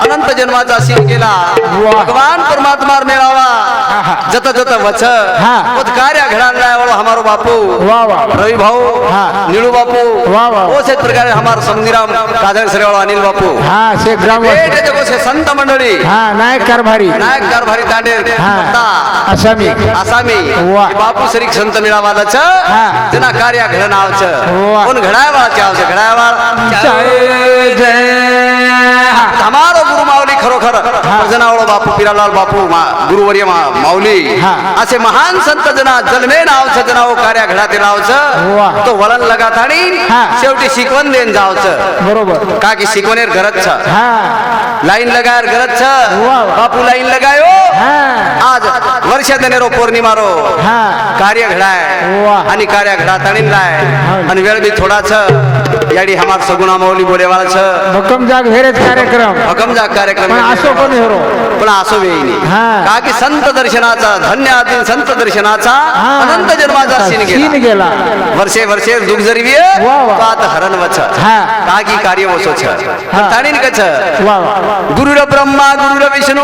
अनंत जन्माचा सीन केला भगवान परमात्मा मेळावा जत जत वच कार्य घडाला हमारो बापू रवि भाऊ नीलू बापू उसे प्रकार हमारो समनीराम काजल सरेवाला अनिल बापू से ग्राम से संत मंडळी नायक कारभारी तांडेर आसामी आसामी बापू सरीक संत मेळावाच जना कार्य घडनावच कोण घडायवाळाच घडायवाळ हमारो गुरु माऊली खरोखर जनावळ बापू पिरालाल बापू गुरुवर्य माऊली असे महान संत जना जन्मे नावच जनाव कार्य घडाते नावच तो वळण लगात आणि शेवटी शिकवण देन जावच बरोबर का की शिकवणेर गरज लाईन लगायर गरज बापू लाईन लगायो आज वर्ष देनेरो पौर्णिमारो कार्य घडाय आणि कार्य घडात आणि लाय आणि वेळ बी थोडाच याडी हमार सगुणा माऊली बोलेवाळच भक्कम जाग हेरेच कार्यक्रम भक्कम जाग कार्यक्रम असो पण हेरो पण असो वेळी का की संत दर्शनाचा धन्य आदिन संत दर्शनाचा अनंत जन्माचा सीन गेला वर्षे वर्षे दुख जरी आता हरण वच का की कार्य वसोच ताणीन कच गुरुर ब्रह्मा गुरुर विष्णू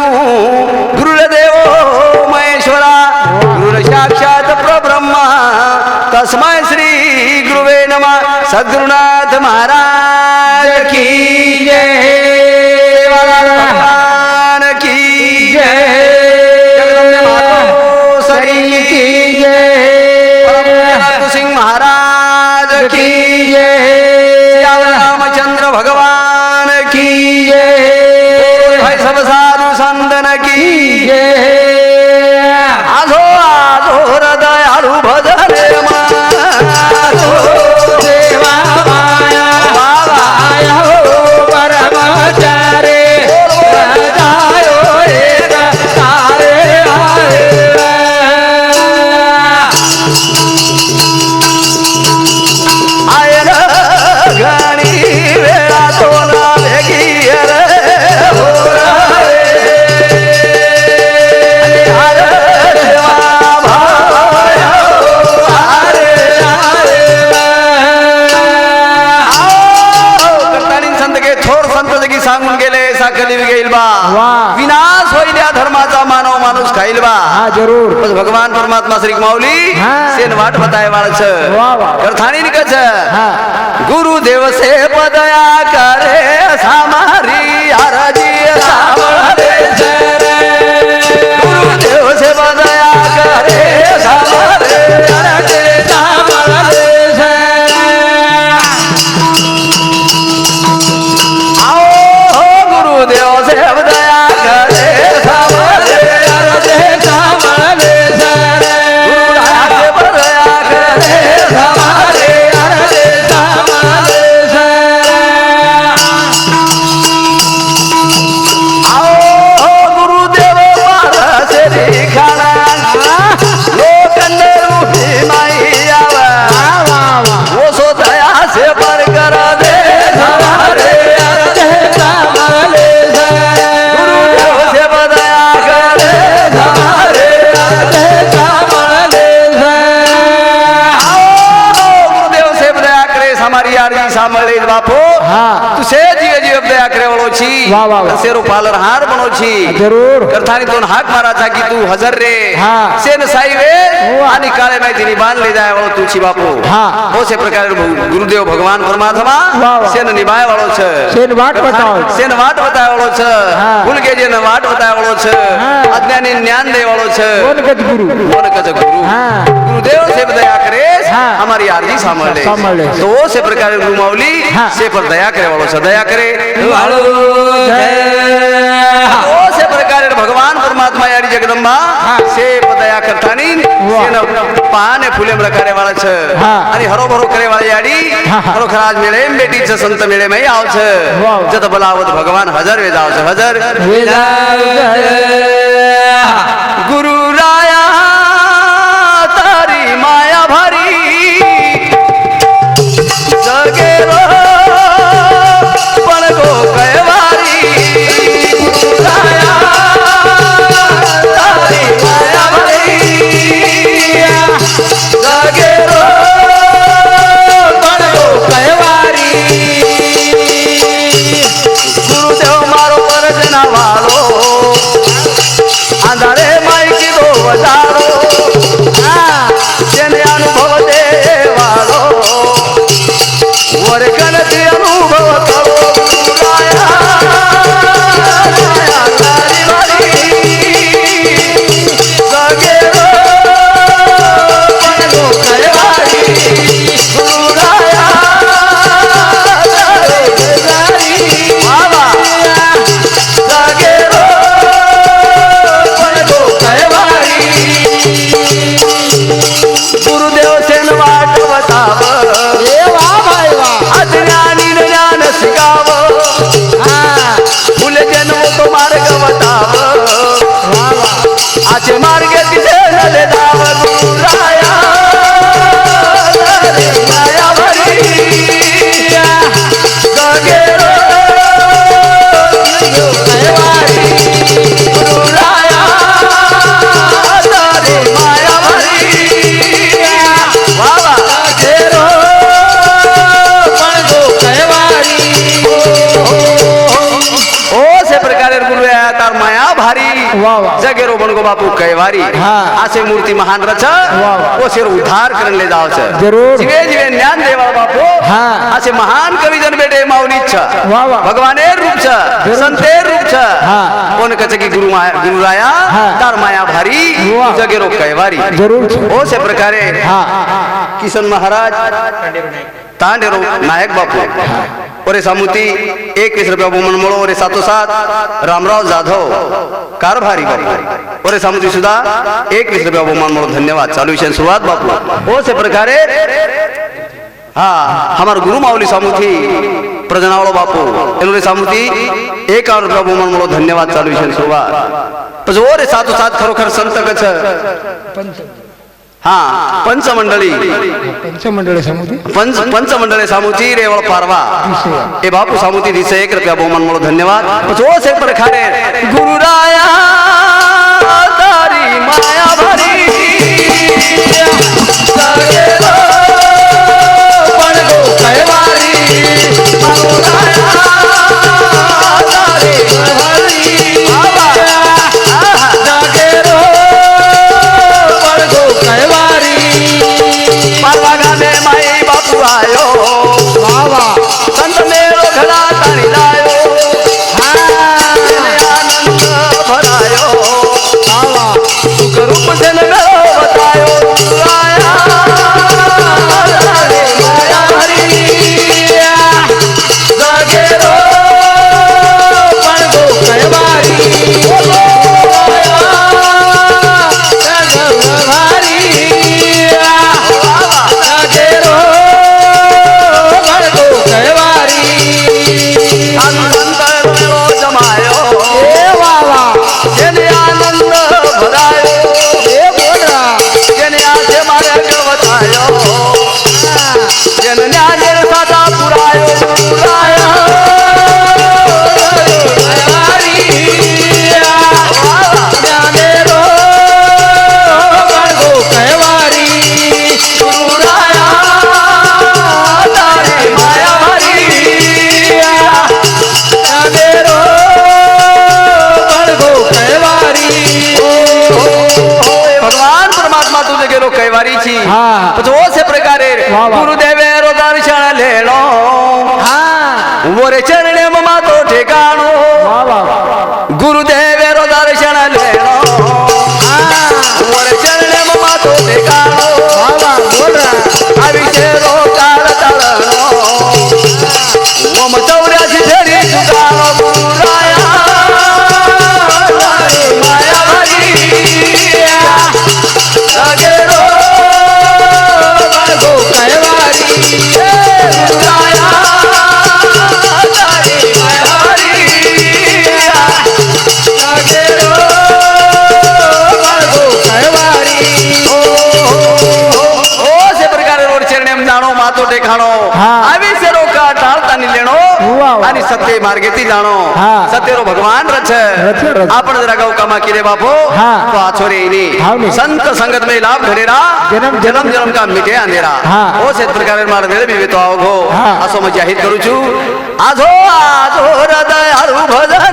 गुरुर देव महेश्वरा गुरुर साक्षात परब्रह्मा तस्मै श्री गुरुवे नमः सद्गुरुनाथ महाराज की जय भगवान की जय जगदम्बे मातो सरी की जय सिंह महाराज की जय रामचंद्र भगवान की जय भाई सब साधु संतन की जय आधो आधो हृदयाळू भजने विनाश होईल्या धर्माचा मानव माणूस खाईल बा जरूर भगवान परमात्मा श्री माऊली सेन वाट बताय वाळच करथाणी निकच गुरुदेव से पदया करे सामारी आरजी सावळे गुरुदेव से पदया करे सामारी आरजी सावळे गुरुदेव से दया करे सावळे आरजी सावळे गुरुदेव दया करे सावळे आरजी सावळे आओ गुरुदेव पारस रे खाना लोकंदे रूपी माई आवा वो सो दया से पर कर दे सावळे आरजी सावळे गुरुदेव से बदया करे सावळे आरजी सावळे गुरुदेव से बदया करे हमारी आरजी सावळे बापू तुसे जीव जीव दया करे वळोची सेरो पालर हार बनोची जरूर करथानी दोन हाक माराचा की तू हजर रे सेन साईवे आणि काळे माहिती बांधले जाय वळो तुची बापू हो से प्रकार गुरुदेव भगवान परमात्मा सेन निभाय वळो छ सेन वाट बताओ सेन वाट बताय वळो छ भूल के जेन वाट बताय वळो छ अज्ञानी ज्ञान दे वळो छ कोण कच गुरु गुरुदेव से दया करे हमारी आरती संभाले तो से प्रकार गुरु माऊली से पर दया करे वालो से दया करे तो से प्रकार भगवान परमात्मा यारी जगदंबा से दया करतानी पाने फुले प्रकारे वाला छ आणि हरोभरो करे वाला याडी खरोखर आज मेळे बेटीच संत मेळे मै आव छ जत बलावत भगवान हजर वे जाव छ हजर गुरु राया तारी माया भारी जगेरो वाह, वाह. जगेरो बनगो बापू कैवारी हाँ. असे मूर्ति महान रच वाह, वाह. वो शेर उद्धार करन ले जाव छ जरूर. जीवे जीवे ज्ञान देवा बापू हाँ. असे महान कवी जन बेटे माऊली छ वाह, वाह. भगवानेर रूप छ जरूर. संतेर रूप छ हाँ. कोण कच की गुरु राया हाँ. तार माया भारी वाह. जगेरो कैवारी जरूर छे. ओ से प्रकारे हाँ किशन महाराज तांडेरो नायक बापू ओरे सामुती 21 रुपया बुमन मोळो ओरे सातो सात रामराव जाधव कारभारी बापू ओरे सामुती सुद्धा 21 रुपया बुमन मोळो धन्यवाद चालू विषय सुरुवात बापू ओ से प्रकारे हाँ हमार गुरु माऊली सामुथी प्रजनावळो बापू एनुरे सामुथी 51 रुपया बुमन मोळो धन्यवाद चालू विषय सुरुवात પછી ઓરે સાતો સાત ખરોખર સંત કચ્છ हा पंचमंडळी पंचमंडळ समुदी पंचमंडळे सामुची रेवळ पारवा ए बापू सामुती दिसे 1 रुपया बहुमान म्हणून धन्यवाद जो से प्रकारे गुरुराया तारी माया भरी सगेलो पडगो कैवारी गुरुराया तारी भरी सगेलो पडगो कैवारी पारवा गाने माई बापू आयो बाबा संत मेळो घडा ताणी लायो आनंद भरायो बाबा सुख रूप जन बतायो राया रे माया हरी जगेरो पडगो कैवारी हाँ. जो से प्रकारे वाह, वाह. गुरुदेवेरो दर्शन लेणो हाँ मोरे चरणे ममा तो ठिकाणो बाबा गुरुदेवेरो दर्शन लेणो मोरे चरणे ममा तो ठिकाणो बाबा बोल रहा अभिषेरो काळ तळणो मम 84 फेरी चुकाणो गुरुराया माया भरी जगेरो पडगो कैवारी गुरुराया तारी माया भरी जगेरो पडगो कैवारी ओ से प्रकारे रोड चरणे जाणो मातो टेखाणो हाँ. आवी से रोका टाळता नि लेणो वाह, वाह. आणि सत्य मार्गेती जाणो हाँ. सत्यरो भगवान रच रच. आपण जरा गाव कामा केले बापो हाँ. तो आछोरे इनी हाँ, नहीं. संत संगत में लाभ घडेरा जन्म जन्म जन्म का मिटे अंधेरा हाँ. ओ से प्रकारे मार वेळ बी तो आवघो हाँ. असो म जाहीर करू छु आजो आजो हृदय हरु भजन